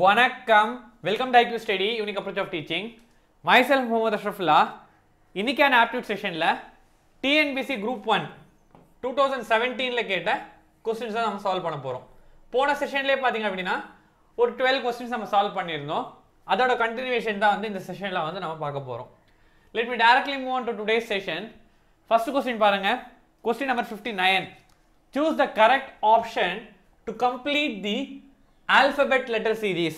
வணக்கம் welcome to IQ Study unique approach of teaching myself Mohammed Ashrafulla இன்னைக்கான aptitude செஷன்ல TNPSC group 1 2017ல கேட்ட क्वेश्चंस தான் நம்ம சால்வ் பண்ண போறோம். போன செஷன்லயே பாத்தீங்க அப்படினா ஒரு 12 क्वेश्चंस நம்ம சால்வ் பண்ணிருந்தோம். அதோட கண்டினியூவேஷன் தான் வந்து இந்த செஷன்ல வந்து நம்ம பார்க்க போறோம். Let me directly move on to today's session. First question பாருங்க. Question number 59. Choose the correct option to complete the alphabet letter series.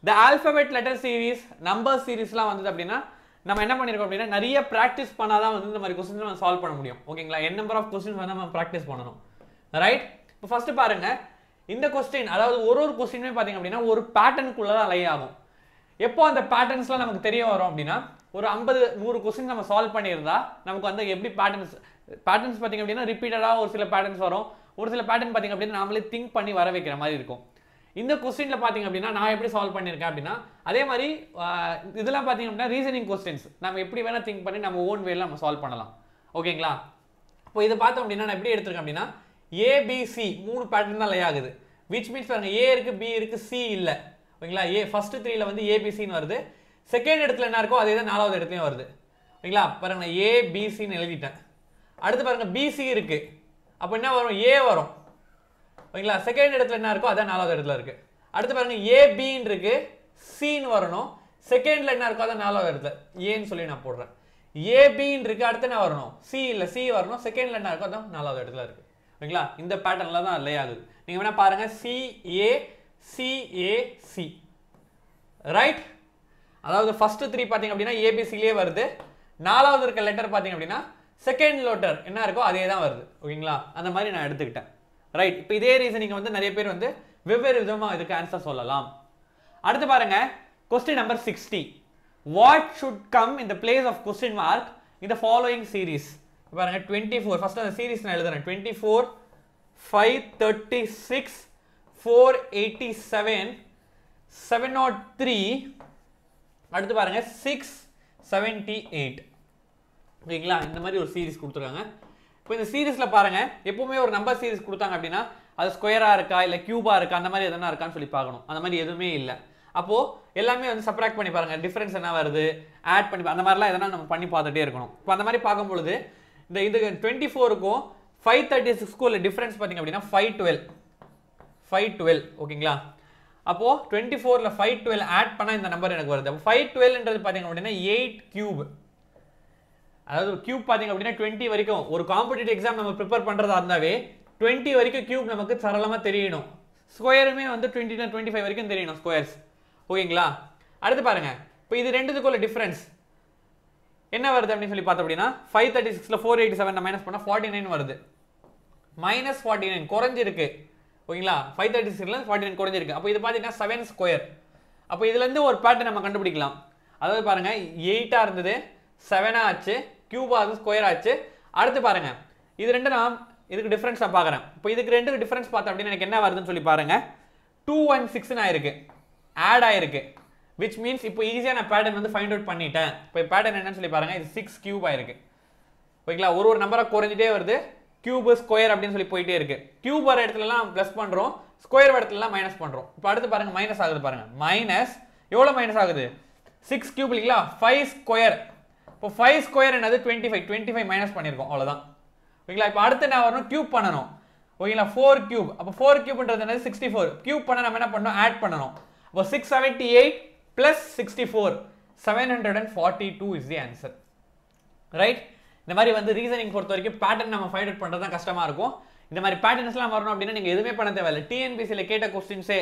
The alphabet letter series number seriesலாம் வந்தது அப்படினா நம்ம என்ன பண்ணிருக்கோம் அப்படினா நிறைய பிராக்டீஸ் பண்ணாதான் வந்து இந்த மாதிரி क्वेश्चंस நம்ம சால்வ் பண்ண முடியும். ஓகேங்களா? n number of questions வந்து நம்ம பிராக்டீஸ் பண்ணனும். ரைட்? இப்போ ஃபர்ஸ்ட் பாருங்க. இந்த क्वेश्चन அதாவது ஒரு क्वेश्चनமே பாத்தீங்க அப்படினா ஒரு பேட்டர்னுக்குள்ள தான் லை ஆகும். எப்போ அந்த பேட்டர்ன்ஸ்லாம் நமக்கு தெரிய வரும் அப்படினா ஒரு 50 100 क्वेश्चन நம்ம சால்வ் பண்ணியிருந்தா நமக்கு வந்து எப்படி பேட்டர்ன்ஸ் பாத்தீங்க அப்படினா ரிப்பீட்டடா ஒரு சில பேட்டர்ன்ஸ் வரும். ஒரு சில பேட்டர்ன் பாத்தீங்க அப்படினா நாமளே திங்க் பண்ணி வர வைக்கிற மாதிரி இருக்கும். இந்த क्वेश्चनல பாத்தீங்க அப்படினா நான் எப்படி சால்வ் பண்ணிருக்கேன் அப்படினா அதே மாதிரி இதெல்லாம் பாத்தீங்க அப்படினா ரீசனிங் क्वेश्चंस நாம எப்படி வேணா திங்க் பண்ணி நம்ம ஓன் வேல நம்ம சால்வ் பண்ணலாம். ஓகேங்களா? இப்போ இத பார்த்தோம் அப்படினா நான் எப்படி எடுத்துர்க்கேன் அப்படினா A B C மூணு பேட்டர்ன் தான் லை ஆகுது. which means பாருங்க A இருக்கு B இருக்கு C இல்ல. ஓகேங்களா? A ஃபர்ஸ்ட் 3ல வந்து A B C ன்னு வருது. செகண்ட் இடத்துல என்ன இருக்கோ அதே தான் நாலாவது இடத்துலயும் வருது. ஓகேங்களா? பாருங்க நான் A B C ன்னு எழுதிட்டேன். அடுத்து பாருங்க B C இருக்கு. அப்ப என்ன வரும்? A வரும். ஓகேங்களா? செகண்ட் இடத்துல என்ன இருக்கோ அதான் நாலாவது இடத்துல இருக்கு. அடுத்து பாருங்க A B ன்னு இருக்கு. C ன்னு வரணும். செகண்ட்ல என்ன இருக்கோ அதான் நாலாவது இடத்துல A ன்னு சொல்லி நான் போடுறேன். A B ன்னு இருக்கு. அடுத்து என்ன வரணும்? C இல்ல C வரணும். செகண்ட்ல என்ன இருக்கோ அதான் நாலாவது இடத்துல இருக்கு. ஓகேங்களா? இந்த பேட்டர்ன்ல தான் லே ஆகுது. நீங்க வேணா பாருங்க C A C A C. Right? அதாவது ஃபர்ஸ்ட் 3 பாத்தீங்க அப்படினா A B C லே வருது. நாலாவது இருக்க லெட்டர் பாத்தீங்க அப்படினா செகண்ட் லெட்டர் என்ன இருக்கோ அதே தான் வருது. ஓகேங்களா? அந்த மாதிரி நான் எடுத்துக்கிட்டேன். ரைட்? இப்போ இதே ரீசனிங் வந்து நிறைய பேர் வந்து வெவ்வேறு விதமா இதுக்கு ஆன்சர் சொல்லலாம். அடுத்து பாருங்க question number 60. What should come in the place of question mark in the following series? பாருங்க 24 ஃபர்ஸ்ட் அந்த சீரிஸ் நான் எழுதுறேன். 24 536 487 703 அடுத்து பாருங்க 678. ஓகேங்களா? இந்த மாதிரி ஒரு சீரிஸ் கொடுத்துருக்காங்க. இப்போ இந்த சீரிஸ்ல பாருங்க எப்பவுமே ஒரு நம்பர் சீரிஸ் கொடுத்தாங்க அப்படின்னா அது ஸ்கொயரா இருக்கா இல்ல கியூபா இருக்கா அந்த மாதிரி எதனா இருக்கான்னு சொல்லி பார்க்கணும். அந்த மாதிரி எதுவுமே இல்ல. அப்போ எல்லாமே வந்து சப்ட்ராக்ட் பண்ணி பாருங்க. டிஃபரன்ஸ் என்ன வருது ஆட் பண்ணி அந்த மாதிரிலாம் எதனா நம்ம பண்ணி பார்த்துட்டே இருக்கணும். இப்போ அந்த மாதிரி பார்க்கும்பொழுது இந்த இது 24க்கும் 536க்கும் உள்ள டிஃபரன்ஸ் பாத்தீங்க அப்படின்னா 512. ஓகேங்களா? அப்போ 24ல 512 ஆட் பண்ணா இந்த நம்பர் எனக்கு வருது. அப்போ 512ன்றது பாத்தீங்க அப்படின்னா 8 கியூப். அதாவது கியூப் பாத்தீங்க அப்படின்னா 20 வரைக்கும் ஒரு காம்படிட்டிவ் எக்ஸாம் நம்ம ப்ரிப்பேர் பண்றதா இருந்தாவே 20 வரைக்கும் கியூப் நமக்கு சரளமா தெரியணும். ஸ்கொயருமே வந்து 20 to 25 வரைக்கும் தெரியணும் ஸ்கொயர்ஸ். ஓகேங்களா? அடுத்து பாருங்க இப்போ இது ரெண்டுத்துக்குள்ள டிஃபரன்ஸ் என்ன வருது அப்படின்னு சொல்லி பார்த்தோம் அப்படின்னா 536ல 487 மைனஸ் பண்ணா 49 வருது. -49 குறைஞ்சிருக்கு. ஓகேங்களா? 536ல 49 குறைஞ்சிருக்கு. அப்போ இது பாத்தீங்கன்னா 7 ஸ்கொயர். அப்போ இதுல இருந்து ஒரு பேட்டர்ன் நம்ம கண்டுபிடிக்கலாம். அதாவது பாருங்க 8 இருந்தது 7 ஆச்சு கியூபா அது ஸ்கொயர் ஆச்சு. அடுத்து பாருங்க இது ரெண்டு நான் இதுக்கு டிஃபரன்ஸ் நான் பார்க்கறேன். இப்போ இதுக்கு ரெண்டுக்கு டிஃபரன்ஸ் பார்த்தா அப்படினா எனக்கு என்ன வருதுன்னு சொல்லி பாருங்க 2 and 6 ன்னு ஆயிருக்கு. ஆட் ஆயிருக்கு. which means இப்போ ஈஸியா நான் பேட்டர்ன் வந்து ஃபைண்ட் அவுட் பண்ணிட்டேன். இப்போ பேட்டர்ன் என்னன்னு சொல்லி பாருங்க இது 6 கியூப் ஆயிருக்கு. ஓகேங்களா? ஒரு நம்பரா குறைஞ்சிட்டே வருது. கியூப் ஸ்கொயர் அப்படின்னு சொல்லி போயிட்டே இருக்கு. கியூப் வர இடத்துலலாம் ப்ளஸ் பண்றோம். ஸ்கொயர் வர இடத்துலலாம் மைனஸ் பண்றோம். இப்போ அடுத்து பாருங்க மைனஸ் ஆகுது பாருங்க. மைனஸ் எவ்வளவு மைனஸ் ஆகுது? 6 கியூப் இல்லீங்களா? 5 ஸ்கொயர். இப்போ 5 ஸ்கொயர் என்னது 25 மைனஸ் பண்ணிருக்கோம் அவ்வளவுதான். ஓகேங்களா? இப்போ அடுத்து என்ன வரணும்? கியூப் பண்ணனும். ஓகேங்களா? 4 கியூப். அப்ப 4 கியூப்ன்றது என்னது 64. கியூப் பண்ண நம்ம என்ன பண்ணனும்? ஆட் பண்ணனும். அப்போ 678 plus 64 742 is the answer. Right? இந்த மாதிரி வந்து ரீசனிங் பொறுத்த வரைக்கும் பேட்டர்ன் நம்ம ஃபைண்ட் அவுட் பண்றது தான் கஷ்டமா இருக்கும். இந்த மாதிரி பேட்டர்ன்ஸ்லாம் வரணும் அப்படினா நீங்க எதுவுமே பண்ண தேவையில்லை. TNPSC ல கேட்ட क्वेश्चंसே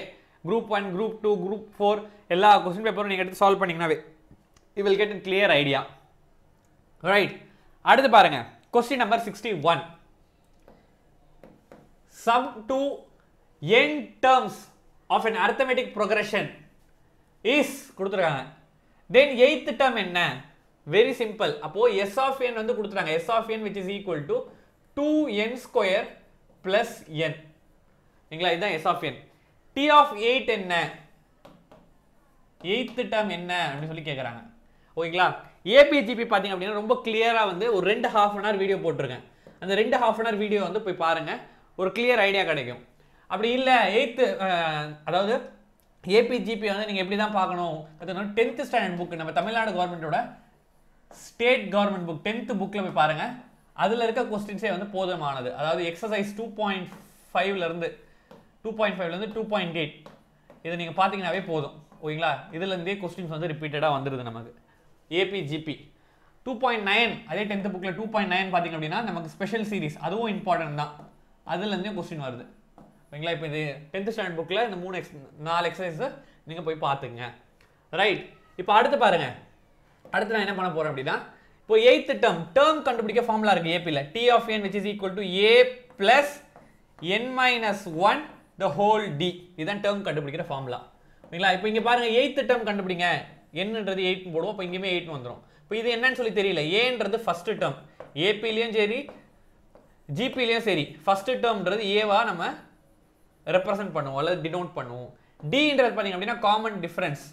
group 1 group 2 group 4 எல்லா क्वेश्चन பேப்பரும் நீங்க எடுத்து சால்வ் பண்ணீங்கனாவே you will get a clear idea. Right? அடுத்து பாருங்க question number 61. Sum to n terms of an arithmetic progression is கொடுத்திருக்காங்க. then 8th term என்ன? very simple. அப்போ s of n வந்து கொடுத்திருக்காங்க. s of n which is equal to 2n square plus n. சரிங்களா? இதுதான் s of n. t of 8 என்ன? 8th term என்ன அப்படி சொல்லி கேக்குறாங்க. ஓகேங்களா? APGP பாத்தீங்க அப்படினா ரொம்ப கிளியரா வந்து ஒரு 2 half an hour வீடியோ போட்டுருக்கேன். அந்த 2 half an hour வீடியோ வந்து போய் பாருங்க. ஒரு கிளியர் ஐடியா கிடைக்கும். அப்படி இல்ல 8th அதாவது ஏபிஜிபி வந்து நீங்கள் எப்படி தான் பார்க்கணும், அது 10th ஸ்டாண்டர்ட் புக், நம்ம தமிழ்நாடு கவர்மெண்ட்டோட ஸ்டேட் கவர்மெண்ட் புக் 10th புக்கில் போய் பாருங்கள். அதில் இருக்க கொஸ்டின்ஸே வந்து போதுமானது. அதாவது எக்ஸசைஸ் 2.5லேருந்து 2.8 இதை நீங்கள் பார்த்தீங்கன்னாவே போதும். ஓகேங்களா, இதுலேருந்தே கொஸ்டின்ஸ் வந்து ரிப்பீட்டடாக வந்துடுது நமக்கு. ஏபிஜிபி 2.9 அதே 10th புக்கில் 2.9 பார்த்தீங்க அப்படின்னா நமக்கு ஸ்பெஷல் சீரிஸ், அதுவும் இம்பார்ட்டன்ட் தான். அதுலேருந்தே கொஸ்டின் வருது. ஓகேங்களா, இப்போ இது 10th ஸ்டாண்டர்ட் புக்கில் இந்த 4 எக்ஸசைஸை நீங்கள் போய் பார்த்துங்க. ரைட், இப்போ அடுத்து பாருங்க. அடுத்து நான் என்ன பண்ண போகிறேன் அப்படின்னா, இப்போ 8th டேர்ம் கண்டுபிடிக்க ஃபார்முலா இருக்குது ஏபியில். T of n which is equal to a plus n minus 1 the whole d. இதுதான் டேர்ம் கண்டுபிடிக்கிற ஃபார்முலா. ஓகேங்களா, இப்போ இங்கே பாருங்க 8th டேர்ம் கண்டுபிடிங்க. என்னன்றது 8 போடுவோம். இப்போ இங்கேயுமே 8 வந்துடும். இப்போ இது என்னன்னு சொல்லி தெரியல. ஏன்றது ஃபர்ஸ்ட் டேர்ம், ஏபிலையும் சரி ஜிபிலையும் சரி ஃபர்ஸ்ட் டேர்ம்ன்றது ஏவா நம்ம ரெப்ரசன்ட் பண்ணுவோம் அல்லது டினோட் பண்ணுவோம். டின்றது பார்த்தீங்க அப்படின்னா காமன் டிஃபரன்ஸ்.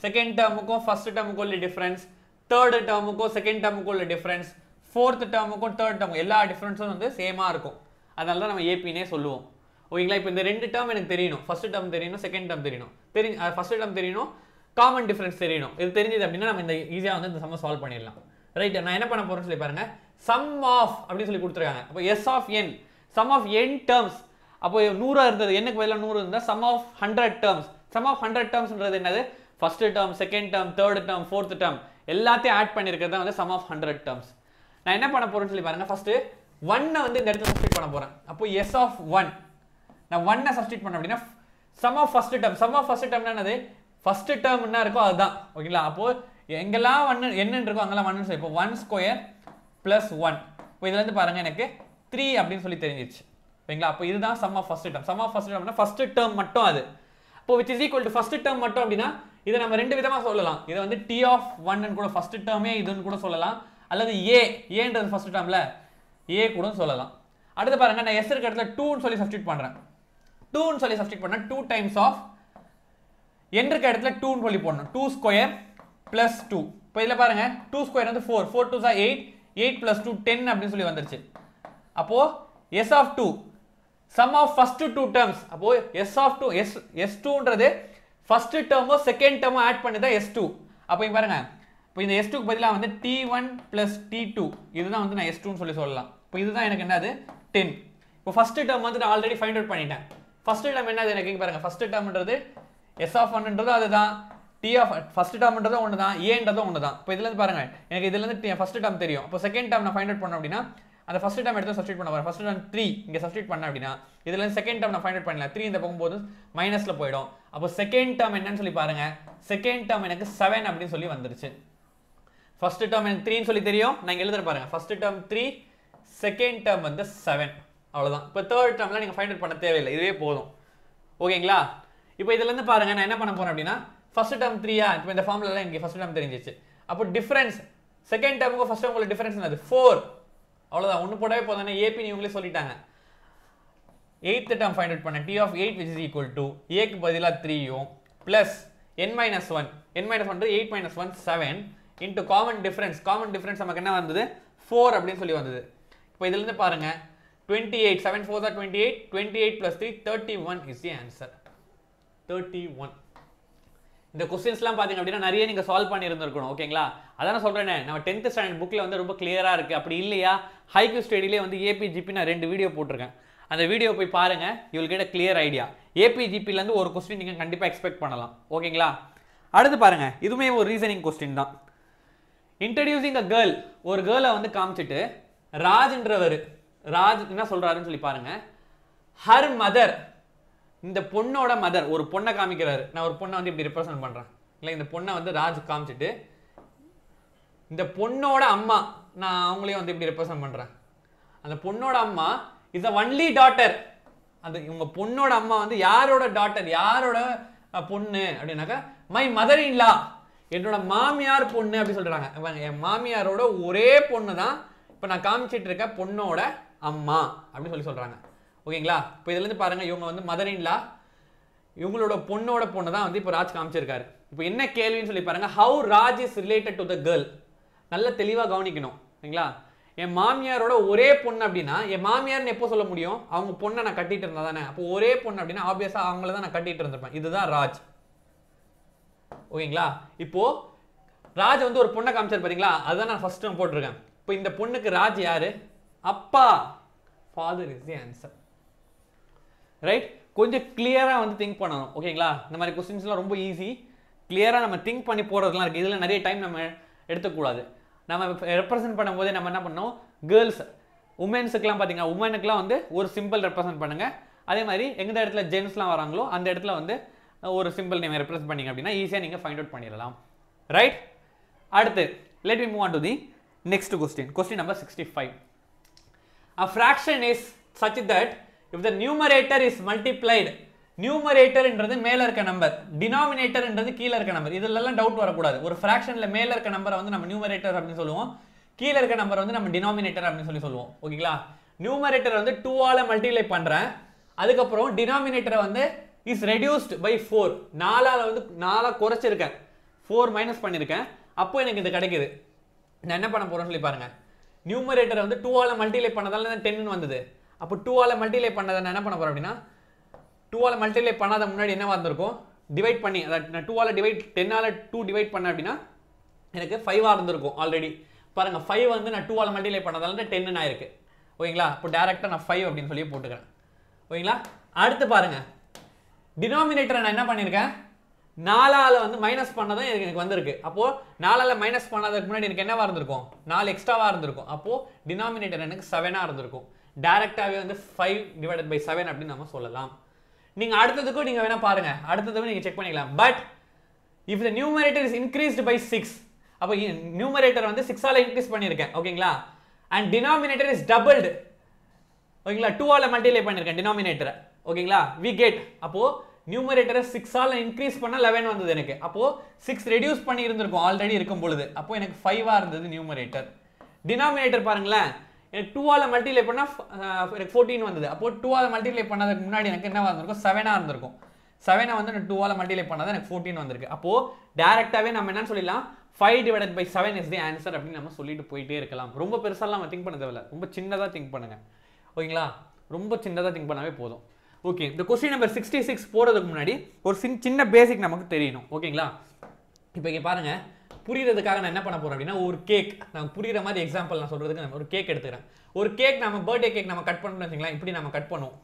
செகண்ட் டேர்முக்கும் ஃபர்ஸ்ட் டேர்முக்கும் உள்ள டிஃபரன்ஸ், தேர்ட் டேர்முக்கும் செகண்ட் டேர்முக்கும் உள்ள டிஃபரன்ஸ், ஃபோர்த் டேர்முக்கும் தேர்ட் டேர்ம் எல்லா டிஃபரன்ஸும் வந்து சேமாக இருக்கும். அதனால தான் நம்ம ஏபினே சொல்லுவோம். ஓகேங்களா, இப்போ இந்த 2 டேர்ம் எனக்கு தெரியணும். ஃபர்ஸ்ட் டேர்ம் தெரியணும், செகண்ட் டேர்ம் தெரியணும். ஃபர்ஸ்ட் டேர்ம் தெரியணும், காமன் டிஃபரன்ஸ் தெரியணும். இது தெரிஞ்சது அப்படின்னா நம்ம இந்த ஈஸியாக வந்து இந்த சம்ம சால்வ் பண்ணிடலாம். ரைட், நான் என்ன பண்ண போறேன்னு சொல்லி பாருங்க. சம் ஆஃப் அப்படின்னு சொல்லி கொடுத்துருக்காங்க. அப்போ S of N, sum of n terms. அப்போ 100 இருந்தது, என்னக்கு பதிலாக 100 இருந்தால் sum of 100 terms. Sum of 100 டேர்ம்ஸ்ன்றது என்னது? First term, second term, third term, fourth term எல்லாத்தையும் ஆட் பண்ணியிருக்கிறது தான் வந்து சம் ஆஃப் 100 டேர்ம்ஸ். நான் என்ன பண்ண போறேன்னு சொல்லி பாருங்க. ஃபர்ஸ்ட் 1 வந்து இந்த இடத்துல சப்ஸ்டிட் பண்ண போறேன். அப்போ எஸ் ஆஃப் 1 நான் 1 சப்ஸ்டிட் பண்ண அப்படின்னா sum of first term. Sum of first term என்னது? ஃபர்ஸ்ட் டேர்ம் என்ன இருக்கோ அதுதான். ஓகேங்களா, அப்போ எங்கெல்லாம் 1 என்ன இருக்கோ அங்கெல்லாம் 1 சொல்லி இப்போ 1 ஸ்கொயர் பிளஸ் 1. இப்போ இதுல இருந்து பாருங்க எனக்கு 3 அப்படின்னு சொல்லி தெரிஞ்சிச்சு. ஓகேங்களா, அப்போ இதுதான் sum of first term. Sum of first டேர்ம்னா ஃபர்ஸ்ட் டேர்ம் மட்டும் அது. அப்போ which is equal to first term மட்டும் அப்படின்னா இதை நம்ம 2 விதமா சொல்லலாம். இதை வந்து T of 1 கூட ஃபர்ஸ்ட் டேர்மே இதுன்னு கூட சொல்லலாம், அல்லது ஏன்றது ஃபர்ஸ்ட் டேர்ம்ல ஏ கூட சொல்லலாம். அடுத்து பாருங்க, நான் s இருக்க இடத்துல 2ன்னு சொல்லி சப்ஸ்டிட் பண்றேன். 2ன்னு சொல்லி சப்ஸ்டிட் பண்ணா 2 டைம்ஸ் ஆஃப் n இருக்க இடத்துல 2ன்னு சொல்லி போடணும். 2 ஸ்கொயர் பிளஸ் 2. இப்போ இதில் பாருங்க 2 ஸ்கொயர் வந்து 4, 4 2 is 8, 8 plus 2 10 அப்படின்னு சொல்லி வந்துருச்சு. அப்போ s of 2 sum of first 2 terms. அப்போ s of 2 s2ன்றது ஃபர்ஸ்ட் டேர்மோ செகண்ட் டேர்மோ ஆட் பண்ணி தான் s2. அப்போ இங்க பாருங்க, இப்போ இந்த s2 க்கு பதிலாக வந்து t1 plus t2 இதுதான் வந்து நான் s2ன்னு சொல்லி சொல்லலாம். இப்போ இதுதான் எனக்கு என்னது 10. இப்போ ஃபர்ஸ்ட் டேர்ம் வந்து நான் ஆல்ரெடி ஃபைண்ட் அவுட் பண்ணிட்டேன். ஃபர்ஸ்ட் டேர்ம் என்னது எனக்கு இங்க பாருங்க. ஃபர்ஸ்ட் டேர்ம்ன்றது s of 1ன்றது அதுதான், t of ஃபர்ஸ்ட் டேர்ம்ன்றது ஒன்று தான், ஏன்றதும் ஒன்று தான். இப்போ இதுல இருந்து பாருங்க எனக்கு இதுல இருந்து ஃபர்ஸ்ட் டேர்ம் தெரியும். அப்போ செகண்ட் டேர்ம் நான் ஃபைண்ட் அவுட் பண்ணோம் அப்படின்னா அந்த ஃபர்ஸ்ட் டேர்ம் எடுத்து சப்ஸ்டிட் பண்ண வரேன். ஃபர்ஸ்ட் டேர்ம் 3 இங்க சப்ஸ்டிட் பண்ண அப்படின்னா இதுல இருந்து செகண்ட் டேர்ம் நான் ஃபைண்ட் அவுட் பண்ணல. 3 இந்த பக்கம் போது மைனஸ்ல போய்டும். அப்போ செகண்ட் டேர்ம் என்னன்னு சொல்லி பாருங்க. செகண்ட் டேர்ம் எனக்கு 7 அப்படின்னு சொல்லி வந்துருச்சு. ஃபர்ஸ்ட் டேர்ம் எனக்கு 3 ன்னு சொல்லி தெரியும். நான் இங்க எழுதுற பாருங்க. ஃபர்ஸ்ட் டேர்ம் 3, செகண்ட் டேர்ம் வந்து 7. அவ்வளவுதான். இப்போ தேர்ட் டேர்ம்ல நீங்க ஃபைண்ட் அவுட் பண்ண தேவையில்லை, இதுவே போதும். ஓகேங்களா, இப்போ இதுல இருந்து பாருங்க நான் என்ன பண்ண போறேன் அப்படின்னா ஃபர்ஸ்ட் டேர்ம் 3யா, இப்போ இந்த ஃபார்முலால எனக்கு ஃபர்ஸ்ட் டேர்ம் தெரிஞ்சிச்சு. அப்போ டிஃபரன்ஸ் செகண்ட் டேர்முக்கு ஃபர்ஸ்ட் டேர்முக்கு டிஃபரன்ஸ் என்னது? 4. அவ்வளவுதான், ஒன்று போடவே போதானே. ஏபி நீங்களே சொல்லிட்டாங்க. 8th டேர்ம் ஃபைண்ட் அவுட் பண்ண T of 8 which is equal to a க்கு பதிலா 3யும் plus n minus 1. n minus 1 8 minus 1 7 into common difference. Common difference நமக்கு என்ன வந்தது? 4 அப்படின்னு சொல்லி வந்தது. இப்போ இதுல இருந்து பாருங்க 28, 7 4 are 28, 28 plus 3 31 is the answer. 31. இந்த क्वेश्चंसலாம் பாத்தீங்க அப்படினா நிறைய நீங்க சால்வ் பண்ணி இருந்திருக்கணும். ஓகேங்களா, அதான் நான் சொல்றேனே, நம்ம 10th ஸ்டாண்டர்ட் புக்ல வந்து ரொம்ப கிளியரா இருக்கு. அப்படி இல்லையா ஹைக்யூ ஸ்டடியிலே வந்து ஏபிஜிபி நான் 2 வீடியோ போட்டுருக்கேன். அந்த வீடியோ போய் பாருங்க, you will get a clear idea. ஏபிஜிபில இருந்து ஒரு क्वेश्चन நீங்க கண்டிப்பா எக்ஸ்பெக்ட் பண்ணலாம். ஓகேங்களா, அடுத்து பாருங்க, இதுமே ஒரு ரீசனிங் क्वेश्चन தான். இன்ட்ரோ듀சிங் a girl, ஒரு கேர்ளை வந்து காமிச்சிட்டு ராஜ்ன்றவர் ராஜ் என்ன சொல்றாருன்னு சொல்லி பாருங்க. her mother, இந்த பொண்ணோட மதர், ஒரு பொண்ணை காமிக்கிறாரு. நான் ஒரு பொண்ணை வந்து இப்படி ரெப்ரசன்ட் பண்றேன் இல்ல, இந்த பொண்ணை வந்து ராஜ் காமிச்சிட்டு இந்த பொண்ணோட அம்மா நான் அவங்களையும் வந்து இப்படி ரெப்ரசன்ட் பண்றேன். அந்த பொண்ணோட அம்மா இஸ் a only daughter. அந்த உங்க பொண்ணோட அம்மா வந்து யாரோட டாட்டர், யாரோட பொண்ணு அப்படின்னாக்கா மை மதர் இன் லா, என்னோட மாமியார் பொண்ணு அப்படி சொல்றாங்க. என் மாமியாரோட ஒரே பொண்ணு தான் இப்போ நான் காமிச்சிட்டு இருக்க பொண்ணோட அம்மா அப்படின்னு சொல்லி சொல்றாங்க. ஓகேங்களா, இப்போ இதுல இருந்து பாருங்க, இவங்க வந்து மதர் இன் லா, இவங்களோட பொண்ணோட பொண்ணு தான் வந்து இப்போ ராஜ் காமிச்சிருக்காரு. இப்போ என்ன கேள்வின்னு சொல்லி பாருங்க. How Raj is related to the girl. நல்ல தெளிவாக கவனிக்கணும். ஓகேங்களா, என் மாமியாரோட ஒரே பொண்ணு அப்படின்னா என் மாமியார்னு எப்போ சொல்ல முடியும்? அவங்க பொண்ணை நான் கட்டிட்டு இருந்தா தானே. அப்போ ஒரே பொண்ணு அப்படின்னா ஆப்வியஸா அவங்கள தான் நான் கட்டிட்டு இருந்திருப்பேன். இதுதான் ராஜ். ஓகேங்களா? இப்போ ராஜ் வந்து ஒரு பொண்ணை காமிச்சார் பாத்தீங்களா, அதுதான் நான் ஃபர்ஸ்ட் போட்டிருக்கேன். இப்போ இந்த பொண்ணுக்கு ராஜ் யாரு? அப்பா. Father is the answer. Right? கொஞ்சம் கிளியரா வந்து திங்க் பண்ணணும். ஓகேங்களா? இந்த மாதிரி கொஸ்டின்ஸ்லாம் ரொம்ப ஈஸி. கிளியரா நம்ம திங்க் பண்ணி போறதுலாம் இருக்கு. இதுல நிறைய டைம் நம்ம எடுத்துக்கூடாது. நம்ம ரெப்ரசென்ட் பண்ணும்போதே நம்ம என்ன பண்ணோம், கேர்ள்ஸ் உமன்ஸுக்குலாம் பார்த்தீங்கன்னா உமனுக்குலாம் வந்து ஒரு சிம்பிள் ரெப்ரசென்ட் பண்ணுங்க. அதே மாதிரி எந்த இடத்துல ஜென்ஸ்லாம் வராங்களோ அந்த இடத்துல வந்து ஒரு சிம்பிள் நேம் ரெப்ரசென்ட் பண்ணீங்க அப்படின்னா ஈஸியாக நீங்கள் ஃபைண்ட் அவுட் பண்ணிடலாம். ரைட்? அடுத்து let me move on to the next question. Question number 65. A fraction is such that if the numerator is multiplied, numerator என்றது மேல இருக்க நம்பர், denominator என்றது கீழ இருக்க நம்பர். இதெல்லாம் டவுட் வரக்கூடாது. ஒரு ஃபிராக்ஷன்ல மேல இருக்க நம்பரை வந்து நம்ம நியூமரேட்டர் அப்படின்னு சொல்லுவோம், கீழ இருக்க நம்பர் வந்து நம்ம டினாமினேட்டர் அப்படின்னு சொல்லுவோம். ஓகேங்களா? நியூமரேட்டர் வந்து 2 ஆல மல்டிப்ளை பண்றேன், அதுக்கப்புறம் டினாமினேட்டரை வந்து இஸ் ரெடியூஸ்ட் பை 4, 4 ஆல வந்து 4 குறைச்சிருக்கேன், 4 மைனஸ் பண்ணிருக்கேன். அப்போ எனக்கு இது கிடைக்குது. நான் என்ன பண்ண போறேன்னு சொல்லி பாருங்க. நியூமரேட்டரை வந்து 2 ஆல மல்டிப்ளை பண்ணதால 10 வந்தது. அப்போ 2 ஆல மல்டிப்ளை பண்ணதை நான் என்ன பண்ண போறேன் அப்படின்னா 2 ஆல மல்டிப்ளை பண்ணாத முன்னாடி என்ன வந்திருக்கும், டிவைட் பண்ணி, அதாவது நான் 2 ஆல டிவைட் 10 ஆல 2 டிவைட் பண்ண அப்படின்னா எனக்கு 5 இருந்திருக்கும் ஆல்ரெடி. பாருங்க 5 வந்து நான் 2 ஆல மல்டிப்ளை பண்ணதால 10 ஆயிருக்கு. ஓகேங்களா? அப்போ டைரக்டா நான் 5 அப்படின்னு சொல்லி போட்டுக்கிறேன். ஓகேங்களா? அடுத்து பாருங்க, டினாமினேட்டரை நான் என்ன பண்ணியிருக்கேன், 4 ஆல வந்து மைனஸ் பண்ணதும் எனக்கு வந்திருக்கு. அப்போ 4 ஆல மைனஸ் பண்ணதுக்கு முன்னாடி எனக்கு என்னவா இருந்திருக்கும், 4 எக்ஸ்ட்ராவா இருந்திருக்கும். அப்போ டினாமினேட்டர் எனக்கு 7 இருந்திருக்கும். டைரக்டாவே வந்து 5 டிவைடட் பை 7 அப்படின்னு நம்ம சொல்லலாம். நீங்க அடுத்ததுக்கும் நீங்க வேணா பாருங்க, அடுத்ததுக்கு நீங்க செக் பண்ணிக்கலாம். But if the numerator is increased by 6, அப்போ நியூமரேட்டர் வந்து 6 ஆல இன்க்ரீஸ் பண்ணியிருக்கேன். ஓகேங்களா? And denominator is doubled. ஓகேங்களா? 2 ஆல மல்டிப்ளை பண்ணியிருக்கேன் டினாமினேட்டரை. ஓகேங்களா? வி கெட், அப்போ நியூமரேட்டரை 6 ஆல இன்க்ரீஸ் பண்ண 11 வந்தது எனக்கு. அப்போ 6 ரெடியூஸ் பண்ணி இருந்திருக்கும் ஆல்ரெடி இருக்கும் பொழுது. அப்போ எனக்கு 5 இருந்தது நியூமரேட்டர். டினாமினேட்டர் பாருங்களேன், எனக்கு 2 ஆல மல்டிப்ளை பண்ணா எனக்கு 14 வந்தது. அப்போ 2 ஆல மல்டிப்ளை பண்ணதுக்கு முன்னாடி எனக்கு என்ன வந்திருக்கும், 7 இருந்திருக்கும். 7 வந்து நான் 2 ஆல மல்டிப்ளை பண்ணாதான் எனக்கு 14 வந்திருக்கு. அப்போ டைரக்டாவே நம்ம என்னன்னு சொல்லிடலாம், 5 divided by 7 is the answer அப்படின்னு நம்ம சொல்லிட்டு போயிட்டே இருக்கலாம். ரொம்ப பெருசாலாம் நம்ம திங்க் பண்ண தேவையில்ல, ரொம்ப சின்னதா திங்க் பண்ணுங்க. ஓகேங்களா? ரொம்ப சின்னதா திங்க் பண்ணாவே போதும். ஓகே, இந்த கொஸ்டின் நம்பர் 66 போறதுக்கு முன்னாடி ஒரு சின்ன பேசிக் நமக்கு தெரியணும். ஓகேங்களா? இப்போ இங்க பாருங்க, புரியுறதுக்காக நான் என்ன பண்ண போறேன் அப்படின்னா, ஒரு கேக், நான் புரியுற மாதிரி எக்ஸாம்பிள் நான் சொல்றதுக்கு நம்ம ஒரு கேக் எடுத்துக்கிறேன். ஒரு கேக், நம்ம பர்த்டே கேக் நம்ம கட் பண்ணணும்னு வச்சுங்களேன், இப்படி நம்ம கட் பண்ணுவோம்,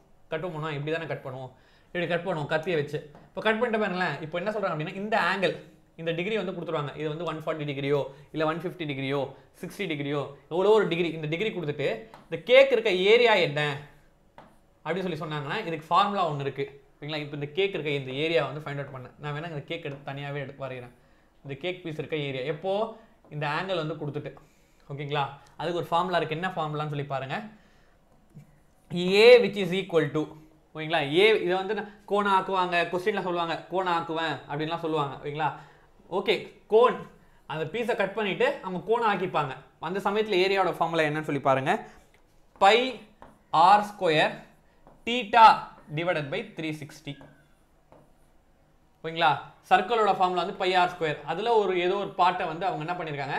இப்படி தானே கட் பண்ணுவோம், இப்படி கட் பண்ணுவோம் கத்தியை வச்சு. இப்போ கட் பண்ணிட்டு பாருங்களேன், இப்போ என்ன சொல்றாங்க அப்படின்னா, இந்த ஆங்கிள், இந்த டிகிரி வந்து கொடுத்துருவாங்க. இது வந்து 140 டிகிரியோ இல்லை 150 டிகிரியோ 60 டிகிரியோ எவ்வளோ ஒரு டிகிரி, இந்த டிகிரி கொடுத்துட்டு இந்த கேக் இருக்க ஏரியா என்ன அப்படின்னு சொல்லி சொன்னாங்கன்னா இதுக்கு ஃபார்முலா ஒன்று இருக்கு. ஓகேங்களா? இப்போ இந்த கேக் இருக்க இந்த ஏரியா வந்து ஃபைண்ட் அவுட் பண்ணேன். நான் வேணா இந்த கேக் எடுத்து தனியாகவே வரைகிறேன். இந்த கேக் பீஸ் இருக்க ஏரியா எப்போ இந்த ஆங்கிள் வந்து கொடுத்துட்டு. ஓகேங்களா? அதுக்கு ஒரு ஃபார்முலா இருக்கு. என்ன ஃபார்முலான்னு சொல்லி பாருங்க. A which is equal to, ஓகேங்களா, ஏ இதை வந்து கோணம் ஆக்குவாங்க, கொஸ்டின்ல சொல்லுவாங்க கோணம் ஆக்குவேன் அப்படின்லாம் சொல்லுவாங்க. ஓகேங்களா? ஓகே, கோன், அந்த பீஸை கட் பண்ணிட்டு அவங்க கோணம் ஆக்கிப்பாங்க. அந்த சமயத்தில் ஏரியாவோட ஃபார்முலா என்னன்னு சொல்லி பாருங்க. Pi r square theta divided by 360. ஓகேங்களா? சர்க்கிளோட ஃபார்முலா வந்து பை ஆர் ஸ்கொயர். அதில் ஏதோ ஒரு பார்ட்டை வந்து அவங்க என்ன பண்ணியிருக்காங்க,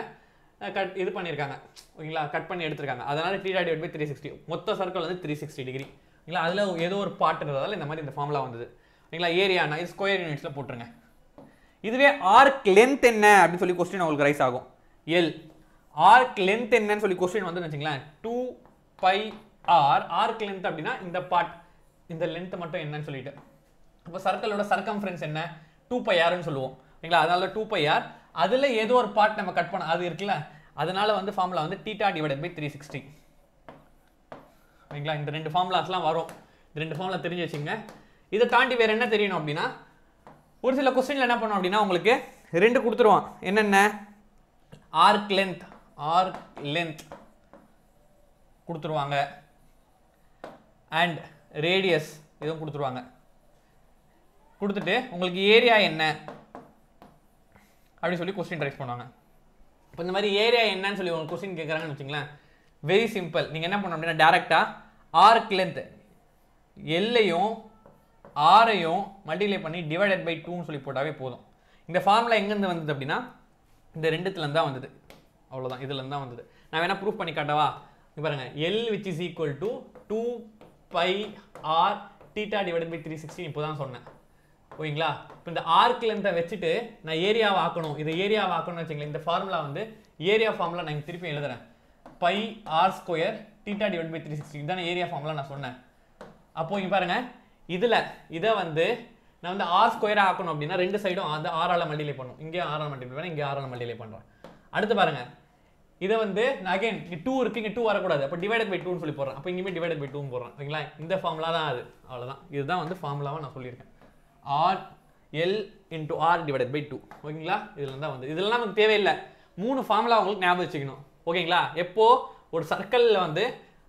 இது பண்ணியிருக்காங்க. ஓகேங்களா? கட் பண்ணி எடுத்திருக்காங்க. அதனால தீட்டா டிவைட் பை 360. மொத்த சர்க்கிள் வந்து 360 டிகிரி. ஓகேங்களா? அதில் ஏதோ ஒரு பார்ட் இருந்ததால் இந்த மாதிரி இந்த ஃபார்முலா வந்தது. ஓகேங்களா? ஏரியானா இது ஸ்கொயர் யூனிட்ஸில் போட்டுருங்க. இதுவே ஆர்க் லென்த் என்ன அப்படின்னு சொல்லி கொஸ்டின் உங்களுக்கு ரைஸ் ஆகும். எல் ஆர்க் லென்த் என்னன்னு சொல்லி கொஸ்டின் வந்து வச்சுங்களேன், 2 பை ஆர். ஆர்க் லென்த் அப்படின்னா இந்த பார்ட், இந்த லென்த் மட்டும் என்னன்னு சொல்லிட்டு. அப்போ சர்க்கிளோட சர்க்கம்ஃபரன்ஸ் என்ன, 2 பை ஆர்னு சொல்லுவோம். ஓகேங்களா? அதனால 2 பை ஆர், அதில் ஏதோ ஒரு பார்ட் நம்ம கட் பண்ண அது இருக்குல்ல, அதனால வந்து ஃபார்முலா வந்து தீட்டா டிவைடட் பை 360. ஓகேங்களா? இந்த ரெண்டு ஃபார்முலாஸ்லாம் வரும். இந்த ரெண்டு ஃபார்முலா தெரிஞ்சு வச்சுங்க. இதை தாண்டி வேற என்ன தெரியணும் அப்படின்னா, ஒரு சில கொஸ்டின்ல என்ன பண்ணும் அப்படின்னா உங்களுக்கு ரெண்டு கொடுத்துருவான். என்னென்ன, ஆர்க் லென்த் கொடுத்துருவாங்க அண்ட் ரேடியஸ் இதுவும் கொடுத்துருவாங்க. கொடுத்துட்டு உங்களுக்கு ஏரியா என்ன அப்படின்னு சொல்லி கொஸ்டின் ரைஸ் பண்ணுவாங்க. இப்போ இந்த மாதிரி ஏரியா என்னன்னு சொல்லி உங்களுக்கு கொஸ்டின் கேட்குறாங்கன்னு வச்சுங்களேன், வெரி சிம்பிள். நீங்கள் என்ன பண்ணணும் அப்படின்னா டேரெக்டாக ஆர்க் லென்த் எல்லையும் ஆரையும் மல்டிப்ளை பண்ணி டிவைடட் பை 2ன்னு சொல்லி போட்டாவே போதும். இந்த ஃபார்முலா எங்கேருந்து வந்தது அப்படின்னா இந்த ரெண்டுத்துலேருந்து தான் வந்தது. அவ்வளோதான், இதுலேருந்து தான் வந்தது. நான் வேணா ப்ரூஃப் பண்ணி காட்டவா? இங்க பாருங்க L which is equal to 2 pi r theta divided by 360 இப்போதான் சொன்னேன். ஓகேங்களா? இப்போ இந்த ஆர்க் லென்த்தை வச்சுட்டு நான் ஏரியாவை ஆக்கணும். இது ஏரியாவை ஆக்கணும்னு வச்சுங்களேன். இந்த ஃபார்முலா வந்து ஏரியா ஃபார்முலா நான் திருப்பி எழுதுறேன். pi r square theta divided by 360 இதான ஏரியா ஃபார்முலா நான் சொன்னேன். அப்போ இங்க பாருங்க இதை வந்து நான் வந்து r ஸ்கொயரா ஆக்கணும் அப்படின்னா ரெண்டு சைடும் அந்த r ஆல மல்டிப்ளை பண்ணனும். இங்க r ஆல மல்டிப்ளை பண்ணா இங்க r ஆல மல்டிப்ளை பண்றேன். அடுத்து பாருங்க இதை வந்து நான் அகைன் 2 இருக்கு, இங்க 2 வரக்கூடாது. அப்போ டிவைடட் பை 2 னு சொல்லி போடுறேன். அப்போ இங்கேயுமே டிவைடட் பை 2 போடுறேன். ஓகேங்களா? இந்த ஃபார்முலா தான் அது. அவ்வளவுதான். இதுதான் வந்து ஃபார்முலாவா நான் சொல்லியிருக்கேன். r l into r divided by 2. ஓகேங்களா? இதுல தான் வந்து இதெல்லாம் நமக்கு தேவையில்லை. 3 ஃபார்முலா உங்களுக்கு ஞாபகம் வச்சுக்கணும். ஓகேங்களா? எப்போ ஒரு சர்க்கிள்ல வந்து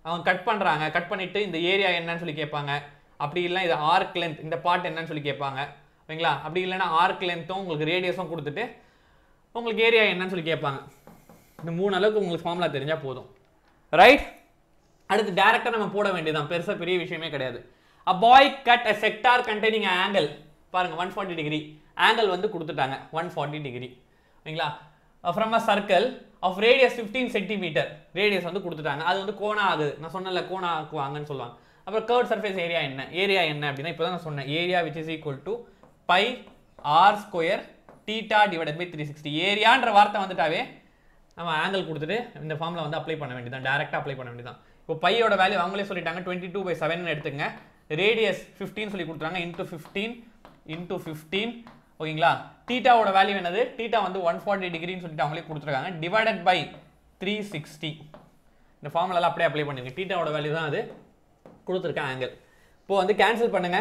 அவங்க கட் பண்றாங்க, கட் பண்ணிட்டு இந்த ஏரியா என்னன்னு சொல்லி கேட்பாங்க. அப்படி இல்லைன்னா இது ஆர்க் லென்த் இந்த பார்ட் என்னன்னு சொல்லி கேட்பாங்க. ஓகேங்களா? அப்படி இல்லைன்னா ஆர்க் லென்த்தும் உங்களுக்கு ரேடியஸும் கொடுத்துட்டு உங்களுக்கு ஏரியா என்னன்னு சொல்லி கேட்பாங்க. இந்த 3 அளவுக்கு உங்களுக்கு ஃபார்முலா தெரிஞ்சா போதும். ரைட்? அடுத்து டைரக்டா நம்ம போட வேண்டியதான். பெருசா பெரிய விஷயமே கிடையாது. A boy cut a sector containing an angle. பாருங்க 140 டிகிரி ஆங்கிள் வந்து கொடுத்துட்டாங்க. 140 டிகிரி. ஓகேங்களா? From a circle of radius 15 cm. Radius வந்து கொடுத்துட்டாங்க. அது வந்து கோணா ஆகுது. நான் சொன்னல கோணா ஆக்குவாங்கன்னு சொல்லுவாங்க. அப்புறம் curved surface area என்ன? ஏரியா என்ன அப்படினா இப்போதான் நான் சொன்னேன். Area which is equal to pi r square theta divided by 360. ஏரியான்ற வார்த்தை வந்துட்டாவே நம்ம ஆங்கிள் கொடுத்துட்டு இந்த ஃபார்முலா வந்து அப்ளை பண்ண வேண்டியதான். டைரக்டா அப்ளை பண்ண வேண்டியதான். இப்போ பையோட வேல்யூ அவங்களே சொல்லிட்டாங்க 22/7 ன்னு எடுத்துங்க. ரேடியஸ் 15 சொல்லி கொடுத்தாங்க into 15 ஓகேங்களா? தீட்டாவோட வேல்யூ என்னது? தீட்டா வந்து 140 டிகிரின்னு சொல்லிட்டு அவங்களே கொடுத்துருக்காங்க. Divided by 360. இந்த ஃபார்முலால அப்படியே அப்ளை பண்ணிருங்க. தீட்டாவோட வேல்யூ தான் அது கொடுத்துருக்க ஆங்கிள். இப்போ வந்து கேன்சல் பண்ணுங்க.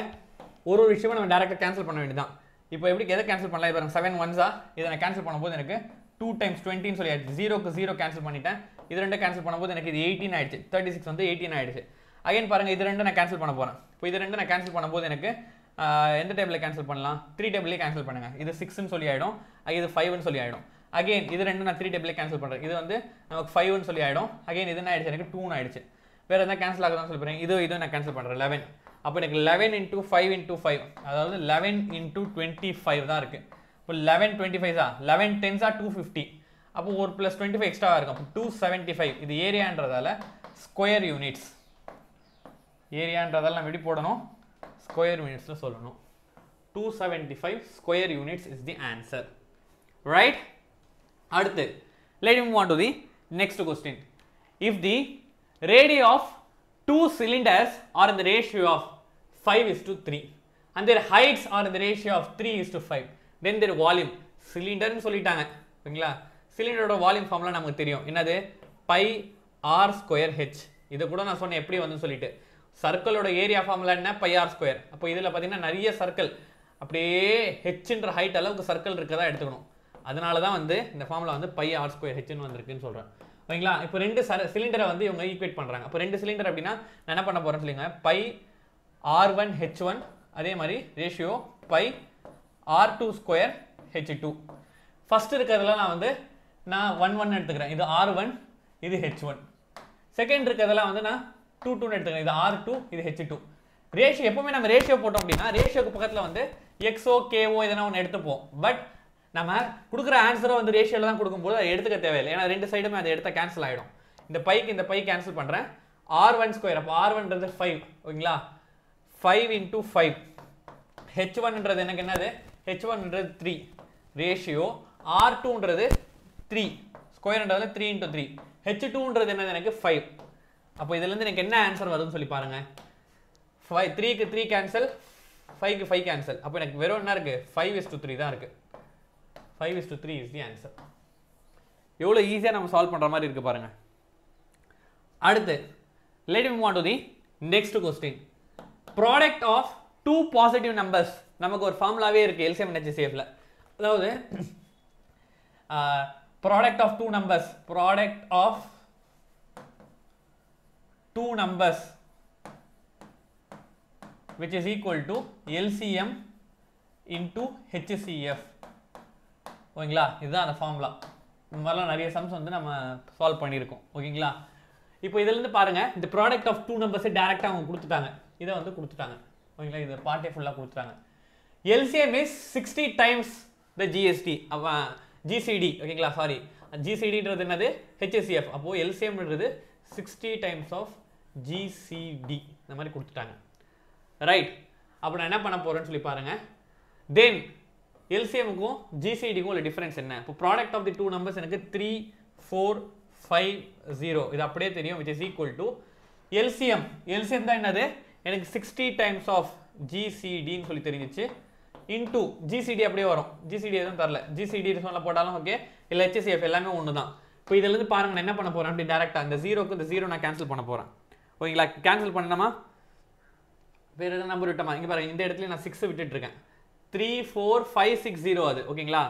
ஒரு விஷயமா நம்ம டைரக்டா கேன்சல் பண்ண வேண்டியதான். இப்போ எப்படி எதை கேன்சல் பண்ணலாம்? பாருங்க 7 1s இதை நான் கேன்சல் பண்ணும்போது எனக்கு 2 times 20 ன்னு சொல்லி ஆயிடுச்சு. 0க்கு 0 கேன்சல் பண்ணிட்டேன். இது ரெண்டு கேன்சல் பண்ணும்போது எனக்கு இது 18 ஆயிடுச்சு. 36 வந்து 18 ஆயிடுச்சு. அகைன் பாருங்க இது ரெண்டு நான் கேன்சல் பண்ண போறேன். இப்போ இது ரெண்டு நான் கேன்சல் பண்ணும்போது எனக்கு எந்த டேபிள்ல கேன்சல் பண்ணலாம்? 3 டேபிள்ல கேன்சல் பண்ணுங்க. இது 6 ன்னு சொல்லி ஆயிடும். இது 5 ன்னு சொல்லி ஆயிடும். அகைன் இது ரெண்டு நான் 3 டேபிள்ல கேன்சல் பண்றேன். இது வந்து நமக்கு 5 ன்னு சொல்லி ஆயிடும். அகைன் இது என்ன ஆயிடுச்சு? எனக்கு 2 ன்னு ஆயிடுச்சு. வேற என்ன கேன்சல் ஆகுதுன்னு சொல்லி பாருங்க. இது நான் கேன்சல் பண்றேன் 11. அப்போ எனக்கு 11 into 5 into 5 அதாவது 11 into 25 தான் இருக்கு. இப்போ 11 25 11 10s 250. அப்போ ஒரு ப்ளஸ் 25 எக்ஸ்ட்ரா இருக்கும். அப்போ 275. இது ஏரியான்றதால ஸ்கொயர் யூனிட்ஸ். ஏரியான்றதால நம்ம எப்படி போடணும்? ஸ்கொயர் யூனிட்ஸ்ல சொல்லணும். 275 square units is the answer. Right? அடுத்து let me move on to the next question. If the radii of two cylinders are in the ratio of 5:3 and their heights are in the ratio of 3:5, then their volume cylinder ன்னு சொல்லிட்டாங்க. ஓகேங்களா? சிலிண்டரோட volume formula நமக்கு தெரியும். என்னது? pi r square h. இதை கூட நான் சொன்னேன் எப்படி வந்து சொல்லிட்டு. சர்க்கிளோட ஏரியா ஃபார்முலா என்ன? pi r square. அப்போ இதுல பாத்தீங்கன்னா நிறைய சர்க்கிள் அப்படியே ஹெச்ன்ற ஹைட் அளவுக்கு சர்க்கிள் இருக்கதா எடுத்துக்கணும். அதனால தான் வந்து இந்த ஃபார்முலா வந்து pi r square h ன்னு வந்திருக்குன்னு சொல்றேன். ஓகேங்களா? இப்போ ரெண்டு சிலிண்டரை வந்து இவங்க ஈக்குவேட் பண்றாங்க. அப்போ ரெண்டு சிலிண்டர் அப்படின்னா நான் என்ன பண்ண போறேன்னு சொல்லுங்க. pi r1 h1 அதே மாதிரி ratio pi r2 square h2. First இருக்கிறதுல நான் 1 எடுத்துக்கிறேன். இது r1 இது h1. செகண்ட் இருக்கிறதுல வந்து நான் 2 எடுத்துக்கிறேன். இது r2 இது h2. ரேஷியோ எப்பவுமே நம்ம ரேஷியோ போட்டோம் அப்படின்னா ரேஷியோக்கு பக்கத்துல வந்து xo ko இதெல்லாம் ஒன்று எடுத்துப்போம். பட் நம்ம கொடுக்குற ஆன்சரை வந்து ரேஷியோல தான் கொடுக்கும்போது அதை எடுத்துக்க தேவையில்லை. ஏன்னா ரெண்டு சைடுமே அதை எடுத்தா கேன்சல் ஆகிடும். இந்த பை கேன்சல் பண்ணுறேன். r1 ஸ்கொயர் அப்போ r1ன்றது 5. ஓகேங்களா? 5 into 5. h1ன்றது எனக்கு என்னது? h1ன்றது 3. ரேஷியோ r2ன்றது 3. ஸ்கொயர்ன்றது 3 into 3. h2ன்றது என்னது? எனக்கு 5. அப்போ இதுலேருந்து எனக்கு என்ன ஆன்சர் வருதுன்னு சொல்லி பாருங்க. 3க்கு 3 கேன்சல், 5க்கு 5 கேன்சல். அப்போ எனக்கு வெறும் என்ன இருக்கு? 5:3 தான் இருக்கு. 5:3 is the answer. எவ்வளோ ஈஸியாக நம்ம சால்வ் பண்ணுற மாதிரி இருக்கு பாருங்க. அடுத்து let me move on to the next question. Product of two positive numbers. நமக்கு ஒரு ஃபார்முலாவே இருக்கு LCM and HCFல. அதாவது product of two numbers which is equal to LCM into HCF. ஓகேங்களா? இதுதான் அந்த ஃபார்முலா. இந்த மாதிரிலாம் நிறைய சம்ஸ் வந்து நம்ம சால்வ் பண்ணியிருக்கோம். ஓகேங்களா? இப்போ இதுலேருந்து பாருங்க, இந்த ப்ராடக்ட் ஆஃப் டூ நம்பர்ஸை டேரெக்டாக அவங்க கொடுத்துட்டாங்க. இதை வந்து கொடுத்துட்டாங்க. ஓகேங்களா? இது பார்ட்டே ஃபுல்லாக கொடுத்துட்டாங்க. LCM is 60 times the GST GCD. ஓகேங்களா? சாரி, ஜிசிடின்றது என்னது ஹெச்சிஎஃப். அப்போது எல்சிஎம்ன்றது 60 டைம்ஸ் ஆஃப் ஜிசிடி இந்த மாதிரி கொடுத்துட்டாங்க. ரைட், அப்போ நான் என்ன பண்ண போகிறேன்னு சொல்லி பாருங்கள். தென் எல்சிஎம்முக்கும் ஜிசிடிக்கும் உள்ள டிஃபரன்ஸ் என்ன? இப்போ product of the two numbers எனக்கு 3 4 5 0 இது அப்படியே தெரியும், which is equal to LCM. LCM தான் என்னது எனக்கு 60 டைம்ஸ் ஆஃப் ஜிசிடின்னு சொல்லி தெரிஞ்சிச்சு இன்டூ ஜிசிடி அப்படியே வரும். ஜிசிடி எதுவும் தரல, ஜிசிடி சொல்ல போட்டாலும் ஓகே, இல்லை ஹெச்சிஎஃப் எல்லாமே ஒன்று தான். இப்போ இதுலேருந்து பாருங்க நான் என்ன பண்ண போகிறேன் அப்படி டேரெக்டாக இந்த ஜீரோக்கு இந்த ஜீரோ நான் கேன்சல் பண்ண போகிறேன். ஓகேங்களா, கேன்சல் பண்ணணுமா வேறு எதாவது நம்பர் விட்டோமா? இங்கே பாருங்கள் இந்த இடத்துல நான் 6 விட்டுட்டு இருக்கேன். 3 4 5 6 0 அது. ஓகேங்களா,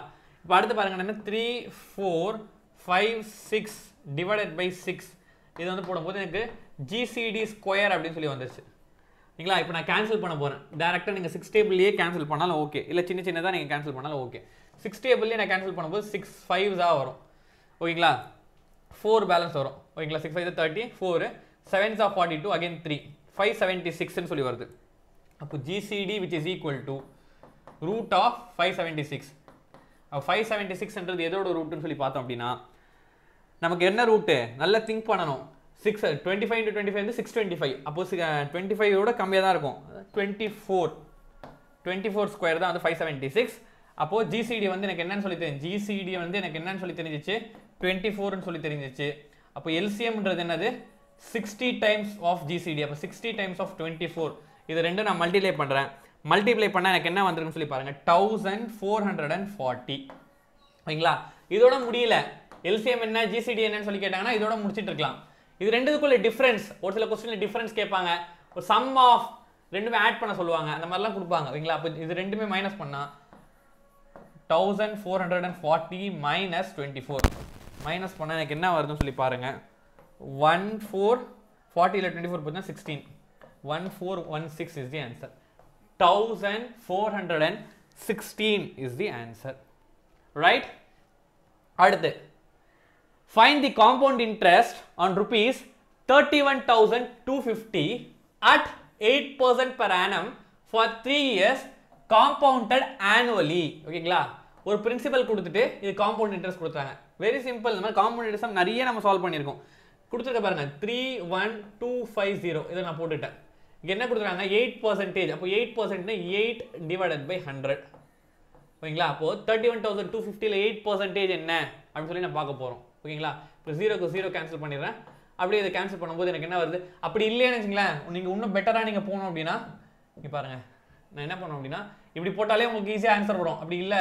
இப்போ அடுத்து பாருங்க என்ன 3 4 5 6 டிவைடட் பை 6 இது வந்து போடும்போது எனக்கு ஜிசிடி ஸ்கொயர் அப்படின்னு சொல்லி வந்துருச்சு. ஓகேங்களா, இப்போ நான் கேன்சல் பண்ண போகிறேன். டேரெக்டாக நீங்கள் 6 டேபிள்லேயே கேன்சல் பண்ணாலும் ஓகே, இல்லை சின்ன சின்னதாக நீங்கள் கேன்சல் பண்ணாலும் ஓகே. 6 டேபிள்லேயே நான் கேன்சல் பண்ணும்போது 6 5s வரும். ஓகேங்களா, 4 பேலன்ஸ் வரும். ஓகேங்களா, 6 5 30 4 7s 42 அகைன் 3 576 சொல்லி வருது. அப்போ GCD which is equal to root of 576. 576ன்றது எதோட ரூட்டுன்னு சொல்லி பார்த்தோம் அப்படின்னா நமக்கு என்ன ரூட்டு நல்லா திங்க் பண்ணணும். 25 into 25 வந்து 625. அப்போ 25 கம்மியாக தான் இருக்கும். 24 ஸ்கொயர் தான் வந்து 576. அப்போது ஜிசிடி வந்து எனக்கு என்னன்னு சொல்லி தெரிஞ்சு ஜிசிடி வந்து எனக்கு என்னன்னு சொல்லி தெரிஞ்சிச்சு 24ன்னு சொல்லி தெரிஞ்சிச்சு. அப்போ எல்சிஎம்ன்றது என்னது 60 டைம்ஸ் ஆஃப் ஜிசிடி. அப்போ 60 டைம்ஸ் ஆஃப் 24 இது ரெண்டும் நான் மல்டிப்ளை பண்ணுறேன். மல்டிப்ளை பண்ணால் எனக்கு என்ன வந்திருக்குன்னு சொல்லி பாருங்கள் 1440. ஓகேங்களா, இதோட முடியல. எல்சிஎம் என்ன ஜிசிடி என்னன்னு சொல்லி கேட்டாங்கன்னா இதோட முடிச்சிட்டு இருக்கலாம். இது ரெண்டுக்குள்ள டிஃபரன்ஸ் ஒரு சில கொஸ்டின்ல டிஃபரன்ஸ் கேட்பாங்க. ஒரு சம் ஆஃப் ரெண்டுமே ஆட் பண்ண சொல்லுவாங்க, அந்த மாதிரிலாம் கொடுப்பாங்க. ஓகேங்களா, அப்போ இது ரெண்டுமே மைனஸ் பண்ணால் 1440 மைனஸ் 24 மைனஸ் பண்ணால் எனக்கு என்ன வருதுன்னு சொல்லி பாருங்க 1440 24 பார்த்தீங்கன்னா 16 1416 is the answer. 1416 is the answer. Right? அடுத்து find the compound interest on rupees 31,250 at 8% per annum for 3 years compounded annually. ஓகேங்களா, ஒரு பிரின்சிபல் கொடுத்துட்டு இது காம்பவுண்ட் இன்ட்ரெஸ்ட் கொடுத்தாங்க. Very simple. இந்த மாதிரி காம்பவுண்ட் இன்ட்ரெஸ்ட் நிறைய நம்ம சால்வ் பண்ணியிருக்கோம். கொடுத்துருக்க பாருங்க 31250 இதை நான் போட்டுட்டேன். இங்கே என்ன கொடுத்துருக்காங்க 8%. அப்போ 8% 8 டிவைடட் பை 100. ஓகேங்களா, அப்போது 31,250ல் 8% என்ன அப்படின்னு சொல்லி நான் பார்க்க போகிறோம். ஓகேங்களா, இப்போ 0க்கு 0 கேன்சல் பண்ணிடுறேன். அப்படியே இதை கேன்சல் பண்ணும்போது எனக்கு என்ன வருது அப்படி இல்லைன்னு வச்சுங்களேன். நீங்கள் இன்னும் பெட்டராக நீங்கள் போகணும் அப்படின்னா இங்கே பாருங்கள் நான் என்ன பண்ணணும் அப்படின்னா இப்படி போட்டாலே உங்களுக்கு ஈஸியாக ஆன்சர் வரும். அப்படி இல்லை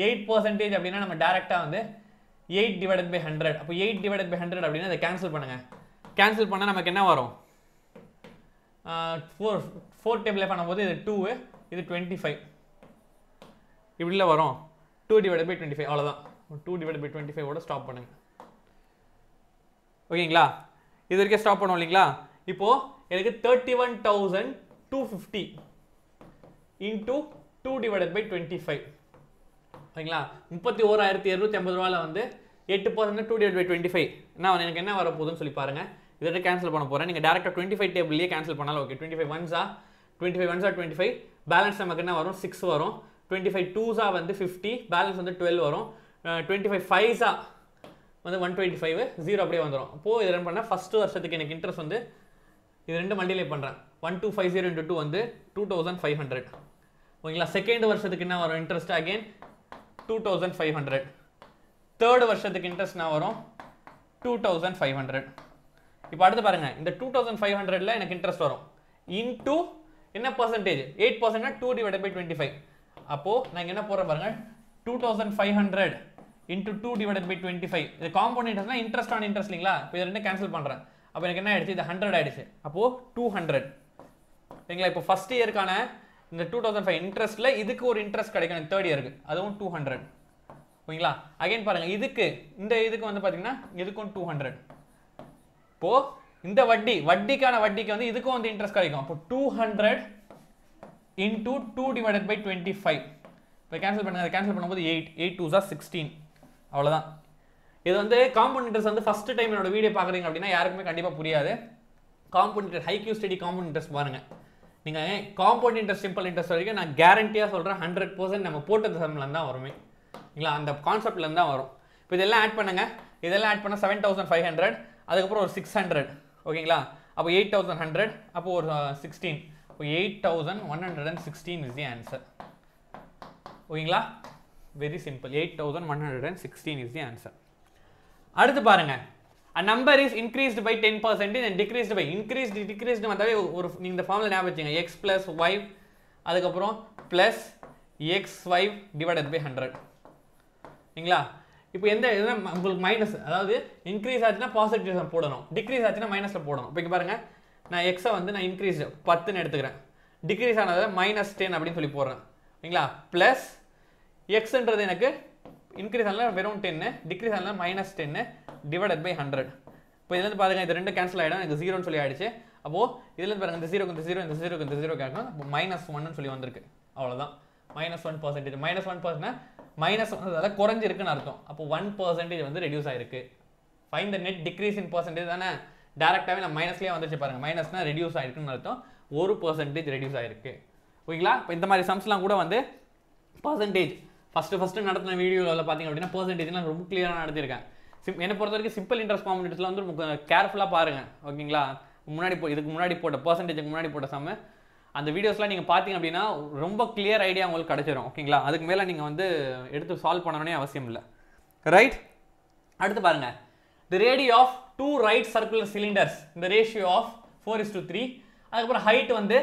8% அப்படின்னா நம்ம டேரெக்டாக வந்து 8 டிவைடட் பை 100. அப்போ 8 டிவைடட் பை 100 அப்படின்னா அதை கேன்சல் பண்ணுங்கள். கேன்சல் பண்ணால் நமக்கு என்ன வரும் 4 டேபிளில் பண்ணும்போது இது 2 இது 25 இப்படில வரும் 2 டிவைடட் பை 25 அவ்வளோதான். 2 டிவைடட் பை 25 ஸ்டாப் பண்ணுங்க. ஓகேங்களா, இது வரைக்கும் ஸ்டாப் பண்ணுவோம் இல்லைங்களா. இப்போ எனக்கு 31,250 இன்டூ 2 டிவைடட் பை 25. ஓகேங்களா, 31,250 ரூபாயில் வந்து 8% 2 டிவைட் பை 25 நான் எனக்கு என்ன வர போகுதுன்னு சொல்லி பாருங்க. இதை கேன்சல் பண்ண போகிறேன். நீங்கள் டேரெக்டாக 25 டேபிள்லேயே கேன்சல் பண்ணாலும் ஓகே. 25 1s 25 பேலன்ஸ் நமக்கு என்ன வரும் 6 வரும். 25 2s வந்து 50 பேலன்ஸ் வந்து 12 வரும். 25 5s வந்து 125 0 அப்படியே வந்துடும். அப்போது இது ரன் பண்ணால் ஃபஸ்ட்டு வருஷத்துக்கு எனக்கு இன்ட்ரெஸ்ட் வந்து இது ரெண்டு மல்டிப்ளை பண்ணுறேன். 1250 into 2 வந்து 2500. ஓகேங்களா, செகண்ட் வருஷத்துக்கு என்ன வரும் இன்ட்ரெஸ்ட் அகைன் 2500. தேர்ட் வருஷத்துக்கு இன்ட்ரெஸ்ட் என்ன வரும் 2500. இப்போ அடுத்து பாருங்கள் இந்த 2500ல் எனக்கு இன்ட்ரெஸ்ட் வரும் இன்டூ என்ன பர்சன்டேஜ் 8%, 2 டிவைடட் பை 25. அப்போது நான் என்ன போடுறேன் பாருங்கள் 2500 into 2 டிவைடட் பை 25. இது காம்பவுண்ட் இன்ட்ரெஸ்ட்னா இன்ட்ரெஸ்ட் ஆன் இன்ட்ரெஸ்ட் இல்லைங்களா. இப்போ இது ரெண்டு கேன்சல் பண்ணுறேன். அப்போ எனக்கு என்ன ஆயிடுச்சு இது 100 ஆயிடுச்சு. அப்போது 200. ஓகேங்களா, இப்போ ஃபஸ்ட் இயருக்கான இந்த 2005 இன்ட்ரெஸ்ட்டில் இதுக்கு ஒரு இன்ட்ரெஸ்ட் கிடைக்கும் தேர்ட் இயருக்கு, அதுவும் 200. ஓகேங்களா, அகைன் பாருங்கள் இதுக்கு வந்து பார்த்தீங்கன்னா இதுக்கும் 200. இப்போது இந்த வட்டிக்கு வந்து இதுக்கும் வந்து இன்ட்ரெஸ்ட் கிடைக்கும். அப்போ 200 into 2 divided by 25. இப்போ கேன்சல் பண்ணும்போது 8 2s 16. அவ்வளோதான். இது வந்து காம்பவுண்ட் இன்ட்ரெஸ்ட் வந்து ஃபஸ்ட்டு டைம் என்னோட வீடியோ பார்க்குறீங்க அப்படின்னா யாருக்குமே கண்டிப்பாக புரியாது. Compound interest Haikyuu study compound interest பாருங்கள். நீங்கள் காம்பவுண்ட் இன்ட்ரெஸ்ட் சிம்பிள் இன்ட்ரெஸ்ட் வரைக்கும் நான் கேரண்டியாக சொல்கிறேன் 100% நம்ம போட்டது சம்லேருந்து தான் வருமே. இல்லைங்களா, அந்த கான்செப்ட்லேருந்து தான் வரும். இப்போ இதெல்லாம் ஆட் பண்ணுங்கள். இதெல்லாம் ஆட் பண்ணால் 7500, அதுக்கப்புறம் ஒரு 600 ஓகேங்களா. அப்போ 8100, அப்போ ஒரு 16, இப்போ 8116 இஸ் தி ஆன்சர் ஓகேங்களா. Very simple, 8116 is the answer. அடுத்து பாருங்க, a number is increased by 10% and decreased by decreased வந்தாவே ஒரு நீங்க இந்த ஃபார்முலா ஞாபகம் வச்சுங்க, x plus y அதுக்கப்புறம் plus xy divided by 100 சரிங்களா. இப்போ எந்த உங்களுக்கு மைனஸ், அதாவது இன்க்ரீஸ் ஆச்சுன்னா பாசிட்டிவ் போடணும், டிக்ரீஸ் ஆச்சுன்னா மைனஸ்ல போடணும். இப்போ இங்க பாருங்க, நான் எக்ஸை வந்து நான் இன்க்ரீஸ் 10ன்னு எடுத்துக்கிறேன், டிக்ரீஸ் ஆனதை -10 அப்படின்னு சொல்லி போடுறேன் சரிங்களா. பிளஸ் எக்ஸ்ன்றது எனக்கு இன்க்ரீஸ் ஆனால வெறும் 10, டிக்ரீஸ் ஆனால -10 டிவைடட் பை 100. இப்போ இதுலேருந்து பாருங்க, இது ரெண்டு கேன்சல் ஆகிடும், எனக்கு 0ன்னு சொல்லி ஆயிடுச்சு. அப்போ இதுலேருந்து பாருங்க, இந்த 0க்கு இந்த 0, இந்த 0க்கு இந்த 0 கேட்கணும். அப்போ -1ன்னு சொல்லி வந்திருக்கு, அவ்வளோதான். -1%, -1% -1 அதாவது குறைஞ்சிருக்குன்னு அர்த்தம். அப்போ 1% வந்து ரெடியூஸ் ஆயிருக்கு. Find the net decrease in percentage தானே, டேரெக்டாகவே நம்ம மைனஸ்லேயே வந்துச்சு பாருங்க, மைனஸ்னா ரெடியூஸ் ஆயிருக்குன்னு அர்த்தம், 1% ரெடியூஸ் ஆயிருக்கு ஓகேங்களா. இப்போ இந்த மாதிரி சம்ஸ்லாம் கூட வந்து பர்சன்டேஜ் ஃபஸ்ட்டு நடத்தின வீடியோவில் பார்த்தீங்க அப்படின்னா பர்சன்டேஜ்லாம் ரொம்ப கிளியராக நடத்திருக்கேன். என்னை பொறுத்த வரைக்கும் சிம்பிள் இன்ட்ரெஸ்ட் காம்படிட்டர்ஸ்லாம் வந்து கேர்ஃபுல்லாக பாருங்கள் ஓகேங்களா. இதுக்கு முன்னாடி போட்ட பர்சன்டேஜுக்கு முன்னாடி போட்ட சம்மு அந்த வீடியோஸ்லாம் நீங்கள் பார்த்தீங்க அப்படின்னா ரொம்ப கிளியர் ஐடியா உங்களுக்கு கிடச்சிரும் ஓகேங்களா. அதுக்கு மேலே நீங்கள் வந்து எடுத்து சால்வ் பண்ணணும்னே அவசியம் இல்லை ரைட். அடுத்து பாருங்கள், the radio of 2 right circular cylinders இந்த ரேஷியோ ஆஃப் 4:3. அதுக்கப்புறம் ஹைட் வந்து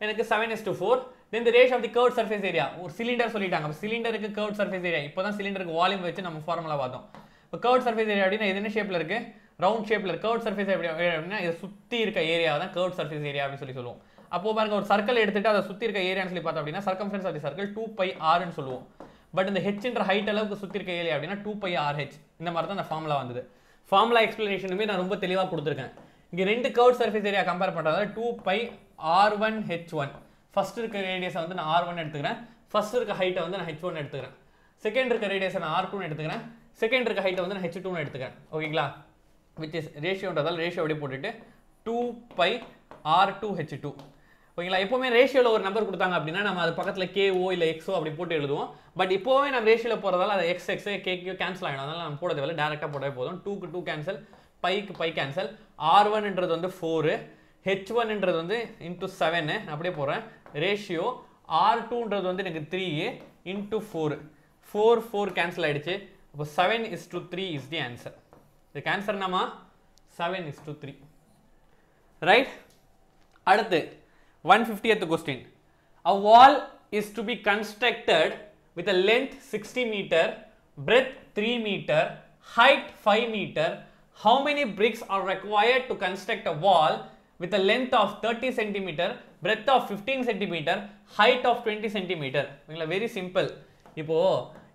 எனக்கு 7:4. Then the ratio of the curved surface area, ஒரு சிலிண்டர் சொல்லிட்டாங்க. அப்போ சிலிண்டருக்கு கர்வ்ட் சர்ஃபேஸ் ஏரியா, இப்போ தான் சிலிண்டருக்கு வால்யூம் வச்சு நம்ம ஃபார்முலா பார்த்தோம். இப்போ கர்வ்ட் சர்ஃபேஸ் ஏரியா அப்படின்னா இது என்ன ஷேப்பில் இருக்குது, ரவுண்ட் ஷேப்பில் இருக்குது. கர்வ்ட் சர்ஃபேஸ் அப்படின்னா இதை சுற்றி இருக்க ஏரியா தான் கர்வ்ட் சர்ஃபேஸ் ஏரியா அப்படின்னு சொல்லி சொல்லுவோம். அப்போ பாருங்க, ஒரு சர்க்கிள் எடுத்துட்டு அதை சுற்றி இருக்க ஏரியான்னு சொல்லி பார்த்தோம் அப்படின்னா சர்க்கம்ஃபரன்ஸ் ஆஃப் தி சர்க்கிள் 2πrன்னு சொல்லுவோம். பட் இந்த ஹெச்ன்ற ஹைட் அளவுக்கு சுற்றி இருக்க ஏரியா அப்படின்னா 2πrh. இந்த மாதிரி தான் அந்த ஃபார்முலா வந்தது. ஃபார்முலா எக்ஸ்பிளனேஷனுமே நான் ரொம்ப தெளிவாக கொடுத்துருக்கேன். இங்கே ரெண்டு கர்வ்ட் சர்ஃபேஸ் ஏரியா கம்பேர் பண்ணுறதால 2πr1h1. ஃபர்ஸ்ட் இருக்க ரேடியஸை வந்து நான் r1 எடுத்துக்கிறேன், ஃபர்ஸ்ட் இருக்க ஹைட்டை வந்து நான் h1 எடுத்துக்கிறேன், செகண்ட் இருக்க ரேடியஸை நான் r2 எடுத்துக்கிறேன், செகண்ட் இருக்க ஹைட்டை வந்து நான் h2 எடுத்துக்கிறேன் ஓகேங்களா. விச் இஸ் ரேஷியோன்றதால ரேஷியோ அப்படியே போட்டுட்டு 2πr2h2 ஓகேங்களா. எப்போவுமே ரேஷியோவில் ஒரு நம்பர் கொடுத்தாங்க அப்படின்னா நம்ம அது பக்கத்தில் KO இல்லை XO அப்படி போட்டு எழுதுவோம். பட் இப்போவே நம்ம ரேஷியோவில் போகிறதால அது x KQ கேன்சல் ஆகிடும், அதனால நம்ம போட தேவையில்லை, டேரெக்டாக போடவே போதும். 2க்கு 2 கேன்சல், பைக்கு பை கேன்சல். r1ன்றது வந்து 4, h1ன்றது வந்து இன்ட்டு 7 அப்படியே போடுறேன். ரேஷியோ r2ன்றது வந்து எனக்கு 3 இன்ட்டு 4, 4 கேன்சல் ஆகிடுச்சு. அப்போ 7:3 இஸ் தி ஆன்சர். இதுக்கு ஆன்சர் என்னமா 7:3 ரைட். அடுத்து 150th question. A wall is to be constructed with a length 60 meter, breadth 3 meter, height 5 meter. How many bricks are required to construct a wall with a length of 30 cm, breadth of 15 cm, height of 20 cm? Very simple. இப்போ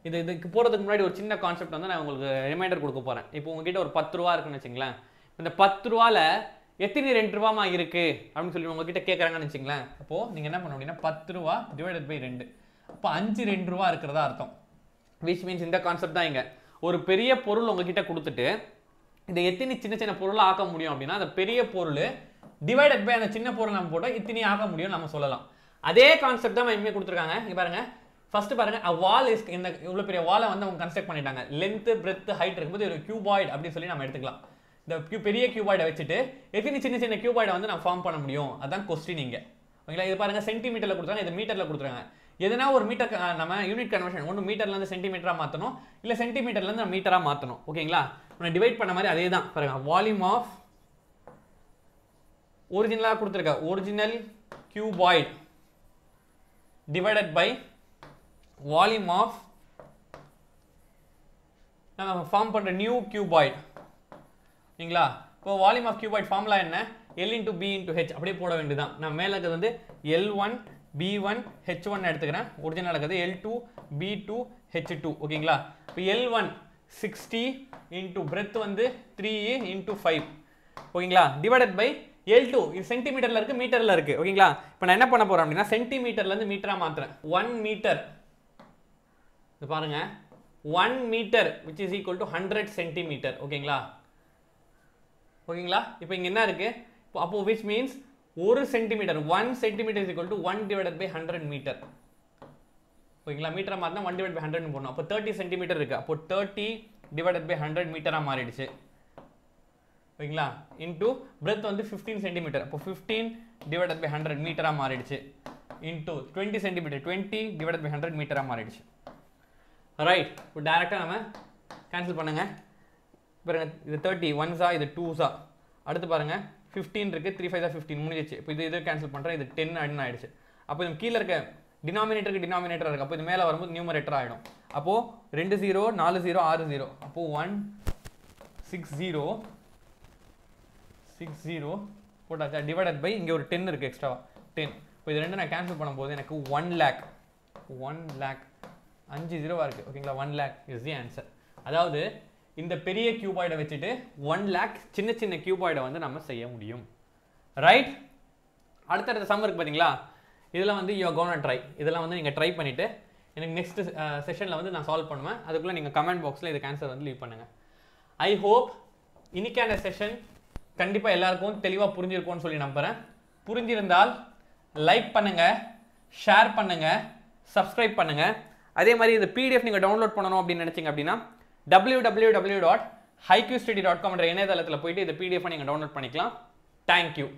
இதுக்கு போகிறதுக்கு முன்னாடி ஒரு சின்ன concept வந்து நான் உங்களுக்கு reminder கொடுக்க போகிறேன். இப்போ உங்ககிட்ட ஒரு 10 ரூபா இருக்குன்னு வச்சுங்களேன், இந்த 10 ரூபாவில் எத்தனை 2 ரூபாமா இருக்கு அப்படின்னு சொல்லி உங்ககிட்ட கேட்குறாங்கன்னு வச்சுங்களேன். அப்போது நீங்கள் என்ன பண்ணணும் அப்படின்னா 10 ரூபா டிவைடட் பை 2, அப்போ 5 2 ரூபா இருக்கிறதா அர்த்தம். விச் மீன்ஸ் இந்த கான்செப்ட் தான் இங்கே. ஒரு பெரிய பொருள் உங்ககிட்ட கொடுத்துட்டு இதை எத்தனை சின்ன சின்ன பொருளாக ஆக்க முடியும் அப்படின்னா அந்த பெரிய பொருள் டிவைடட் பை அந்த சின்ன பொருள் நம்ம போட்டால் இத்தனை ஆக்க முடியும் நம்ம சொல்லலாம். அதே கான்செப்ட் தான் இனிமேல் கொடுத்துருக்காங்க. இங்கே பாருங்க, ஃபர்ஸ்ட் பாருங்க, வால் இஸ் இந்த இவ்வளோ பெரிய வாலை வந்து அவங்க கன்ஸ்ட்ரக்ட் பண்ணிட்டாங்க. லென்த் பிரெத் ஹைட் இருக்கும்போது ஒரு கியூபாய்டு அப்படின்னு சொல்லி நம்ம எடுத்துக்கலாம். இந்த பெரிய கியூபாய்டை வச்சுட்டு எத்தனை சின்ன சின்ன கியூபாய்டை வந்து நம்ம ஃபார்ம் பண்ண முடியும், அதான் கொஸ்டின் இங்கே ஓகேங்களா. இது பாருங்க, சென்டிமீட்டரில் கொடுத்தாங்க, இது மீட்டரில் கொடுத்துருக்காங்க. எதனா ஒரு மீட்டர் நம்ம யூனிட் கன்வர்ஷன் ஒன்று மீட்டர்லேருந்து சென்டிமீட்டராக மாற்றணும், இல்லை சென்டிமீட்டர்லேருந்து நம்ம மீட்டராக மாற்றணும் ஓகேங்களா. நான் டிவைட் பண்ண மாதிரி அதே தான் பாருங்க. வால்யூம் ஆஃப் ஒரிஜினலாக கொடுத்துருக்க original cuboid divided by volume of நம்ம ஃபார்ம் பண்ணுற நியூ கியூபாய்டு சரிங்களா. இப்போ வால்யூம் ஆஃப் கியூபாய்டு ஃபார்முலா என்ன, L into B into H அப்படியே போட வேண்டியதான். நான் மேலே இருக்கிறது வந்து L1 B1 H1 எடுத்துக்கிறேன், ஒரிஜினல் இருக்கிறது L2 B2 H2 ஓகேங்களா. இப்போ L1 60 into breadth வந்து 3 into 5 ஓகேங்களா, டிவைடட் பை L2 இது சென்டிமீட்டரில் இருக்குது மீட்டரில் இருக்குது ஓகேங்களா. இப்போ நான் என்ன பண்ண போகிறேன் அப்படின்னா சென்டிமீட்டர்லேருந்து மீட்டராக மாற்றுறேன். 1 மீட்டர் இது பாருங்க, 1 metre which is equal to 100 centimetre ஓகேங்களா. ஓகேங்களா, இப்போ இங்கே என்ன இருக்குது, இப்போ அப்போ which means 1 centimetre 1 centimetre is equal to 1 divided by 100 metre ஓகேங்களா. மீட்டரை மாற்றினா 1 divided by 100 போடணும். அப்போ 30 சென்டிமீட்டர் இருக்குது. அப்போ 30 divided by 100 மீட்டரா மாறிடுச்சு ஓகேங்களா into breadth வந்து 15 சென்டிமீட்டர் அப்போ 15 divided by 100 மீட்டரா மாறிடுச்சு into 20 சென்டிமீட்டர் 20 divided by 100 மீட்டரா மாறிடுச்சு ரைட் இப்போ டைரக்டா நம்ம கேன்சல் பண்ணுங்க பாருங்க இது 30 1s இது 2s அடுத்து பாருங்க 15 இருக்கு 3 5 15 முடிஞ்சிச்சு இப்போ இது கேன்சல் பண்றேன் இது 10 அப்படின்னு ஆயிடுச்சு அப்போ இது கீழ இருக்க டினாமினேட்டருக்கு டினாமினேட்டர் இருக்கு அப்போ இது மேல வரும்போது நியூமரேட்டர் ஆயிடும் அப்போ 2 0 4 0 6 0 அப்போ 1 6 0 போட்டாச்சா டிவைடட் பை இங்க ஒரு 10 இருக்கு எக்ஸ்ட்ராவா 10 இப்போ இது ரெண்டு நான் கேன்சல் பண்ணும்போது எனக்கு 1 lakh 5 0 இருக்கு ஓகேங்களா 1 lakh இஸ் தி ஆன்சர் அதாவது இந்த பெரிய கியூபாய்டை வச்சுட்டு 1 lakh சின்ன சின்ன கியூபாய்டை வந்து நம்ம செய்ய முடியும் ரைட் அடுத்த சம் இருக்கு பாத்தீங்களா இதெல்லாம் வந்து யூ ஆர் கோனா ட்ரை இதெல்லாம் வந்து நீங்க ட்ரை பண்ணிட்டு எனக்கு நெக்ஸ்ட் செஷன்ல வந்து நான் சால்வ் பண்ணுவேன் அதுக்குள்ள நீங்க கமெண்ட் பாக்ஸ்ல இதுக்கு ஆன்சர் வந்து லீவ் பண்ணுங்க ஐ ஹோப் இன்னைக்கான செஷன் கண்டிப்பா எல்லாருக்கும் தெளிவா புரிஞ்சிருக்கும்னு சொல்லி நம்புறேன் புரிஞ்சிருந்தால் லைக் பண்ணுங்க ஷேர் பண்ணுங்க சப்ஸ்கிரைப் பண்ணுங்க அதே மாதிரி இந்த PDF நீங்க டவுன்லோட் பண்ணனும் அப்படி நினைச்சீங்க அப்படினா www.hiqstudy.com என்ற இணையதளத்துல போய்ட்டு இந்த PDF நீங்க டவுன்லோட் பண்ணிக்கலாம் Thank you